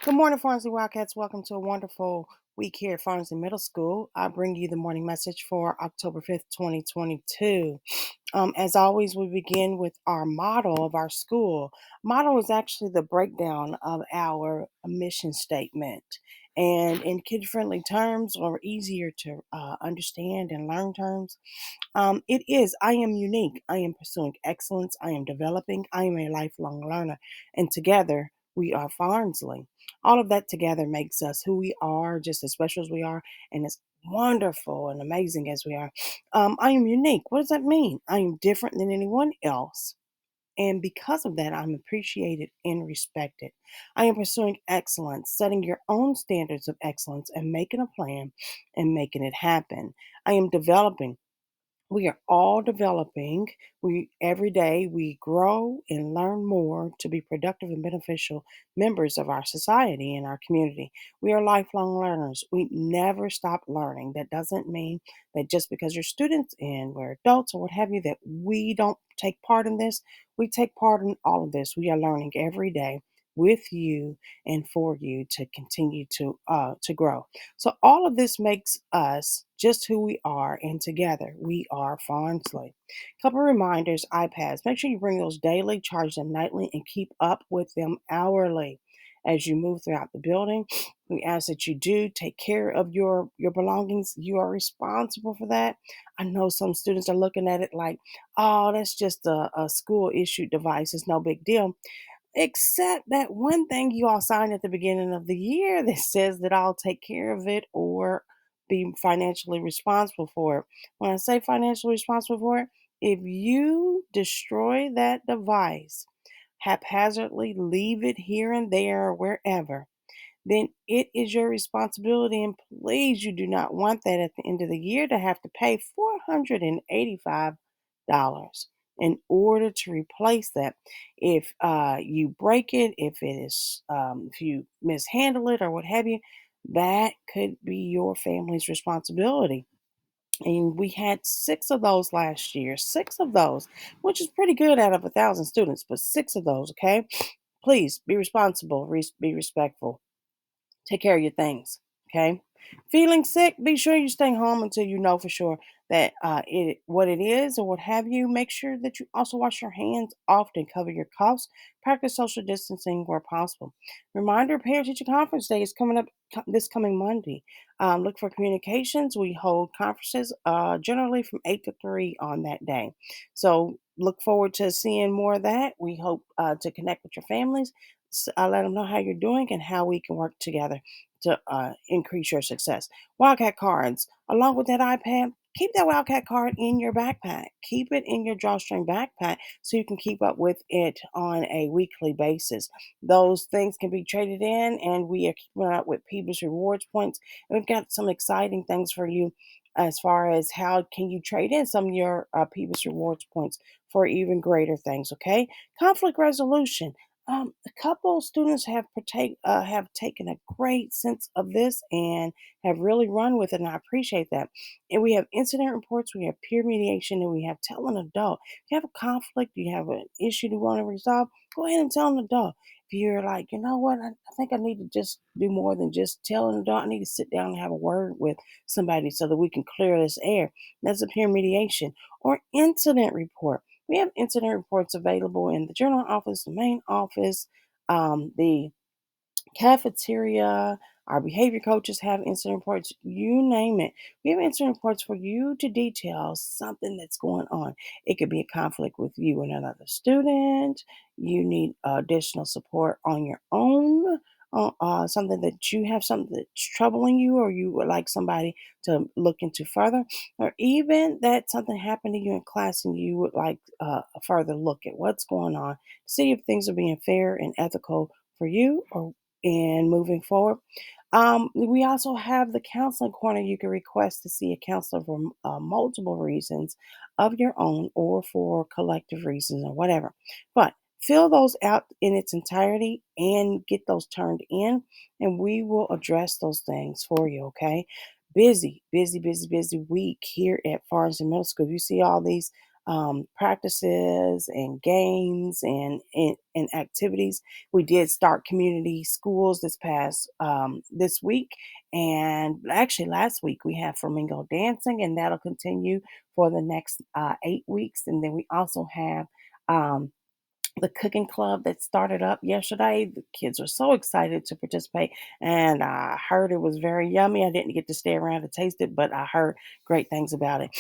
Good morning, Farmsy Wildcats. Welcome to a wonderful week here at Farmsy Middle School. I bring you the morning message for October 5th, 2022. As always, we begin with our motto of our school. Motto is actually the breakdown of our mission statement. And in kid friendly terms or easier to understand and learn terms, it is I am unique. I am pursuing excellence. I am developing. I am a lifelong learner. And together, we are Farnsley. All of that together makes us who we are, just as special as we are, and as wonderful and amazing as we are. I am unique. What does that mean? I am different than anyone else. And because of that, I'm appreciated and respected. I am pursuing excellence, setting your own standards of excellence and making a plan and making it happen. I am developing. We are all developing. We every day we grow and learn more to be productive and beneficial members of our society and our community. We are lifelong learners. We never stop learning. That doesn't mean that just because you're students and we're adults or what have you, that we don't take part in this. We take part in all of this. We are learning every day with you and for you to continue to grow. So all of this makes us just who we are, and together we are Farnsley. Couple reminders, iPads. Make sure you bring those daily, charge them nightly, and keep up with them hourly. As you move throughout the building, we ask that you do take care of your belongings. You are responsible for that. I know some students are looking at it like, oh, that's just a school issued device. It's no big deal. Except that one thing you all signed at the beginning of the year that says that I'll take care of it or be financially responsible for it. When I say financially responsible for it, if you destroy that device, haphazardly leave it here and there or wherever, then it is your responsibility. And please, you do not want that at the end of the year to have to pay $485 in order to replace that. If you break it, if you mishandle it or what have you, that could be your family's responsibility. And we had six of those last year, six of those, which is pretty good out of 1,000 students, but six of those, okay? Please be responsible, be respectful. Take care of your things. Okay. Feeling sick, be sure you stay home until you know for sure that what it is or what have you. Make sure that you also wash your hands often, cover your coughs, practice social distancing where possible. Reminder: Parent Teacher Conference Day is coming up this coming Monday. Look for communications. We hold conferences generally from 8 to 3 on that day. So look forward to seeing more of that. We hope to connect with your families. Let them know how you're doing and how we can work together to increase your success. Wildcat cards, along with that iPad, keep that Wildcat card in your backpack. Keep it in your drawstring backpack so you can keep up with it on a weekly basis. Those things can be traded in, and we are keeping up with Peebles Rewards points. And we've got some exciting things for you as far as how can you trade in some of your Peebles Rewards points for even greater things. Okay, conflict resolution. A couple students have taken a great sense of this and have really run with it, and I appreciate that. And we have incident reports, we have peer mediation, and we have tell an adult. If you have a conflict, you have an issue you want to resolve, go ahead and tell an adult. If you're like, you know what, I think I need to just do more than just tell an adult. I need to sit down and have a word with somebody so that we can clear this air. That's a peer mediation or incident report. We have incident reports available in the journal office, the main office, the cafeteria. Our behavior coaches have incident reports, you name it. We have incident reports for you to detail something that's going on. It could be a conflict with you and another student. You need additional support on your own. Something that you have something that's troubling you, or you would like somebody to look into further, or even that something happened to you in class and you would like a further look at what's going on, see if things are being fair and ethical for you or and moving forward. We also have the counseling corner. You can request to see a counselor for multiple reasons of your own or for collective reasons or whatever. But fill those out in its entirety and get those turned in, and we will address those things for you, okay? Busy week here at Farmington Middle School. You see all these practices and games and activities. We did start community schools this week, and actually last week we had flamingo dancing, and that'll continue for the next 8 weeks. And then we also have um, the cooking club that started up yesterday. The kids are so excited to participate, and I heard it was very yummy. I didn't get to stay around to taste it, but I heard great things about it.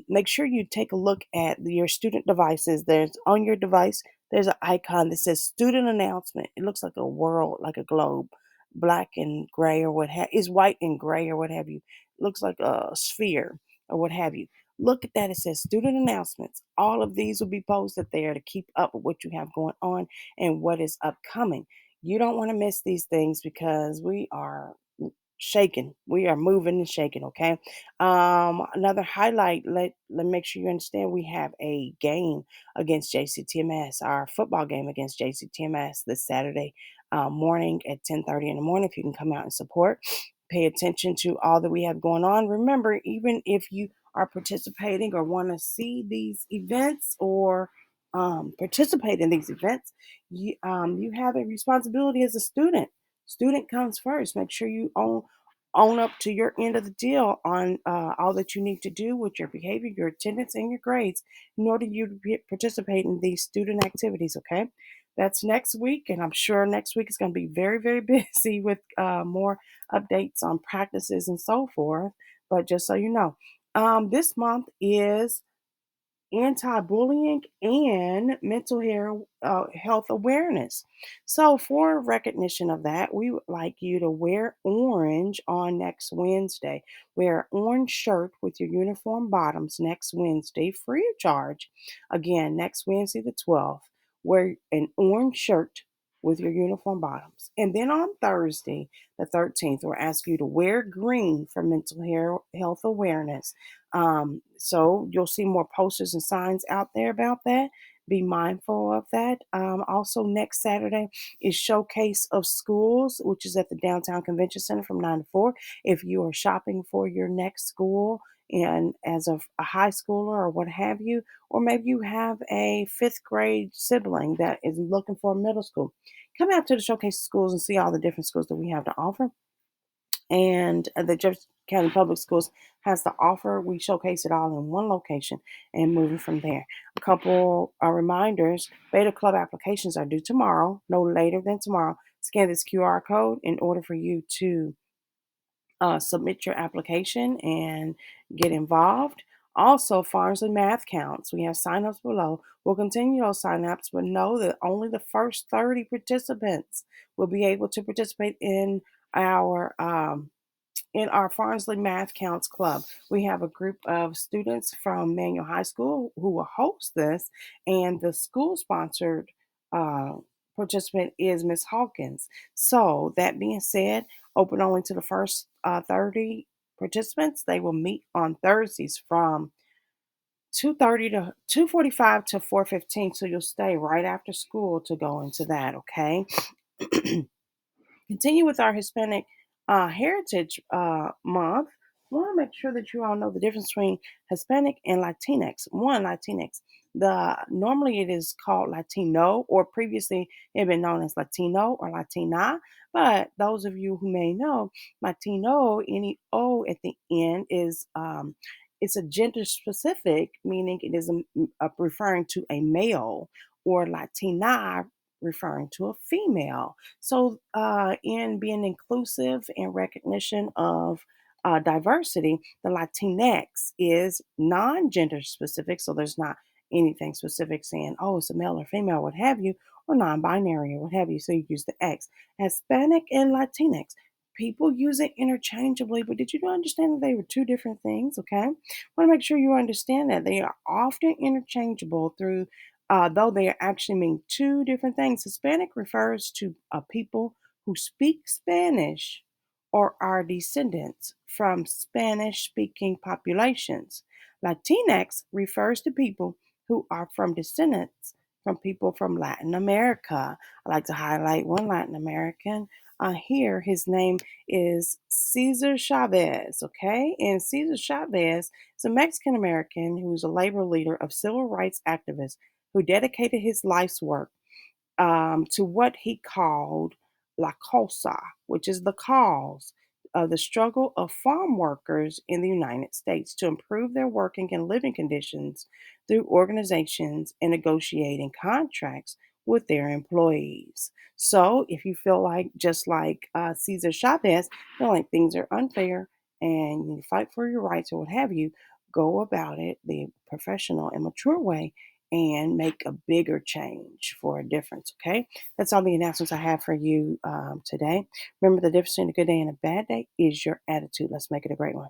Make sure you take a look at your student devices. There's on your device, there's an icon that says student announcement. It looks like a world, like a globe, black and gray or is white and gray or what have you. Looks like a sphere or what have you. Look at that. It says student announcements. All of these will be posted there to keep up with what you have going on and what is upcoming. You don't want to miss these things because we are shaking. We are moving and shaking, okay? Another highlight, let make sure you understand we have a game against JCTMS, our football game against JCTMS this Saturday morning at 10:30 in the morning. If you can come out and support, pay attention to all that we have going on. Remember, even if you are participating or want to see these events or participate in these events, you have a responsibility as a student. Student comes first. Make sure you own up to your end of the deal on all that you need to do with your behavior, your attendance, and your grades in order you to participate in these student activities. Okay, that's next week, and I'm sure next week is going to be very, very busy with more updates on practices and so forth. But just so you know, this month is anti-bullying and health awareness. So for recognition of that, we would like you to wear orange on next Wednesday. Wear an orange shirt with your uniform bottoms next Wednesday, free of charge. Again, next Wednesday the 12th, wear an orange shirt with your uniform bottoms. And then on Thursday, the 13th, we'll ask you to wear green for health awareness. So you'll see more posters and signs out there about that. Be mindful of that. Also, next Saturday is Showcase of Schools, which is at the Downtown Convention Center from 9 to 4. If you are shopping for your next school, and as a high schooler or what have you, or maybe you have a fifth grade sibling that is looking for a middle school, come out to the Showcase of Schools and see all the different schools that we have to offer and the Jefferson County Public Schools has to offer. We showcase it all in one location and moving from there. A couple reminders: Beta Club applications are due tomorrow, no later than tomorrow. Scan this QR code in order for you to submit your application and get involved. Also, Farmsley Math Counts. We have signups below. We'll continue those signups, but know that only the first 30 participants will be able to participate our in our Farnsley Math Counts Club. We have a group of students from Manual High School who will host this, and the school sponsored uh, participant is Miss Hawkins. So, that being said, open only to the first 30 participants. They will meet on Thursdays from 2:30 to 2:45 to 4:15. So you'll stay right after school to go into that, okay? Continue with our Hispanic Heritage Month. I want to make sure that you all know the difference between Hispanic and Latinx. One, Latinx. The normally it is called Latino, or previously it had been known as Latino or Latina. But those of you who may know, Latino, any O at the end is it's a gender specific, meaning it is referring to a male, or Latina referring to a female. So, in being inclusive and recognition of diversity, the Latinx is non gender specific. So, there's not anything specific saying, oh, it's a male or female, what have you, or non binary or what have you. So, you use the X. Hispanic and Latinx. People use it interchangeably, but did you understand that they were two different things? Okay. I want to make sure you understand that they are often interchangeable though they actually mean two different things. Hispanic refers to people who speak Spanish or are descendants from Spanish speaking populations. Latinx refers to people who are from descendants from people from Latin America. I like to highlight one Latin American, Here, his name is Cesar Chavez, okay? And Cesar Chavez is a Mexican American who's a labor leader of civil rights activist who dedicated his life's work to what he called La Cosa, which is the cause of the struggle of farm workers in the United States to improve their working and living conditions through organizations and negotiating contracts with their employees. So, if you feel like, just like Cesar Chavez, feel like things are unfair and you fight for your rights or what have you, go about it the professional and mature way and make a bigger change for a difference. Okay, that's all the announcements I have for you today. Remember, the difference between a good day and a bad day is your attitude. Let's make it a great one.